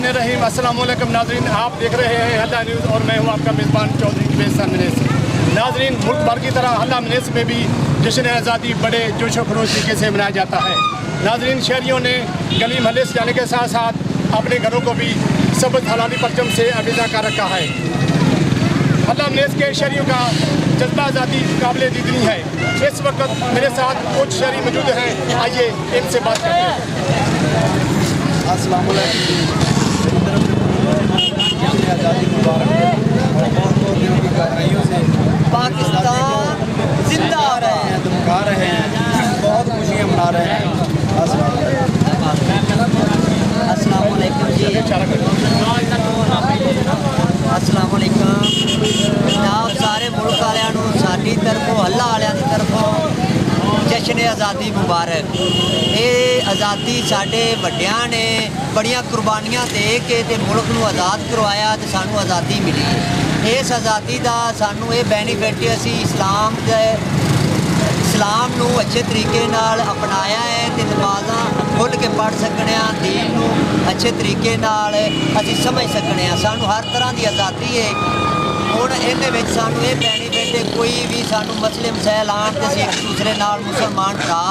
बिस्मिल्लाहिर्रहमानिर्रहीम। अस्सलाम वालेकुम नाज़रीन, आप देख रहे हैं हल्ला न्यूज़ और मैं हूं आपका मेज़बान चौधरी जुबैर सरमनेस। नाज़रीन, मुल्क भर की तरह हल्ला मिनेस में भी जश्न आज़ादी बड़े जोश व खरोश तरीके से मनाया जाता है। नाज़रीन, शहरियों ने गली महल्ले से जाने के साथ साथ अपने घरों को भी सबज हलाली परचम से आवेज़ा कर रखा है। हल्ला मिनेस के शहरियों का जज्बा आज़ादी काबिल दीदनी है। इस वक्त मेरे साथ कुछ शहरी मौजूद हैं, आइए इनसे बात करते हैं। अस्सलाम वालेकुम। आज़ादी मुबारक और बहुत दिनों की कार्रवाइयों से पाकिस्तान जिंदा आ रहे हैं, धमका रहे हैं, बहुत खुशियाँ मना रहे हैं। अस्सलाम वालेकुम जी, अस्सलाम वालेकुम जनाब। सारे मुल्क वालों साडी तरफों हल्ला वालों की तरफों जश्न आज़ादी मुबारक। ये आज़ादी साडे वड्डियां ने बड़ियां कुर्बानियां दे के ते मुल्क नूं आज़ाद करवाया ते सानू आज़ादी मिली। इस आज़ादी का सानू ये बेनीफिट असी इस्लाम नूं अच्छे तरीके नाल अपनाया है ते नमाज़ां खुल के पढ़ सकने, दीन नूं अच्छे तरीके नाल असी समझ सकने। सानू हर तरह की आज़ादी है। हुण इहदे विच सानू ये बेनीफिट है, कोई भी सानू मसले मसैल आण ते एक दूसरे नाल मुसलमान भरा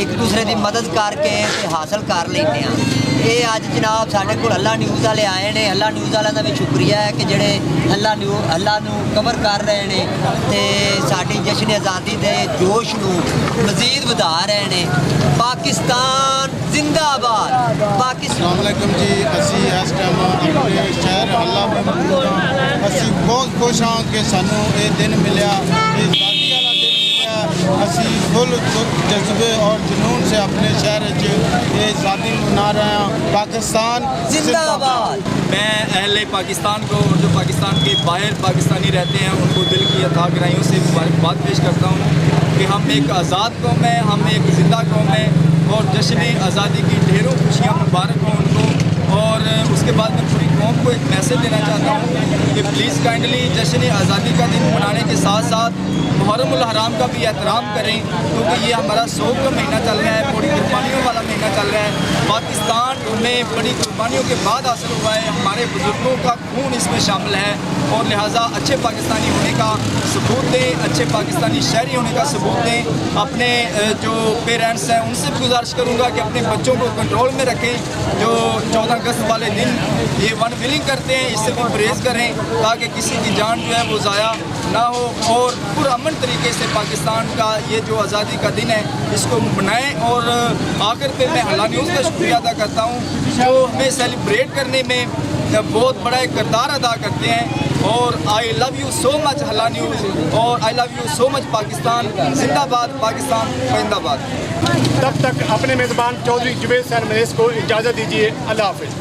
एक दूसरे की मदद करके हासिल कर लेंगे। ये अज जनाब साढ़े को हल्ला न्यूज़ वाले आए हैं। हल्ला न्यूज़ वालों का भी शुक्रिया है कि जोड़े हल्ला कवर कर रहे हैं तो साड़ी जश्न आज़ादी के जोश नूं मजीद वधा रहे हैं। पाकिस्तान जिंदाबाद। अस्सलाम वालेकुम जी, असी इस टाइम अपने शहर हल्ला में मौजूद हाँ। असी बहुत खुश हाँ कि सानू ये दिन मिले, आज़ादी वाला दिन मिले। असी फुल जज्बे और जुनून से अपने शहर ये आज़ादी मना रहे हैं। पाकिस्तान जिंदाबाद। मैं अहले पाकिस्तान को और जो पाकिस्तान के बाहर पाकिस्तानी रहते हैं उनको दिल की अता गहराइयों से मुबारकबाद पेश करता हूँ कि हम एक आज़ाद कौम है, हम एक ज़िंदा कौम है और जश्न आज़ादी की ढेरों खुशियाँ मुबारक हों उनको। और उसके बाद मैं पूरी कौम को एक मैसेज देना चाहता हूँ कि प्लीज़ काइंडली जश्न आज़ादी का दिन मनाने के साथ साथ मुहर्रमुल हराम का भी एहतराम करें, क्योंकि ये हमारा शौक़ का महीना चल रहा है, बड़ी कुर्बानियों वाला महीना चल रहा है। पाकिस्तान में बड़ी कुर्बानियों के बाद हासिल हुआ है, हमारे बुजुर्गों का खून इसमें शामिल है और लिहाजा अच्छे पाकिस्तानी होने का सबूत दें, अच्छे पाकिस्तानी शहरी होने का सबूत दें। अपने जो पेरेंट्स हैं उनसे भी गुजारिश करूँगा कि अपने बच्चों को कंट्रोल में रखें। जो 14 अगस्त वाले दिन ये वन विलिंग करते हैं इससे भी परहेज़ करें ताकि किसी की जान जो है वो ज़ाया ना हो और पुरअमन तरीके से पाकिस्तान का ये जो आज़ादी का दिन है इसको मनाएं। और आखिर पे मैं हल्ला न्यूज़ का शुक्रिया अदा करता हूँ जो हमें सेलिब्रेट करने में बहुत बड़ा एक किरदार अदा करते हैं। और I love you so much हल्ला न्यूज़ और I love you so much Pakistan जिंदाबाद, पाकिस्तान जिंदाबाद। तब तक अपने मेज़बान चौधरी जुबैर सरमनेस को इजाज़त दीजिए। अल्लाह हाफ़िज़।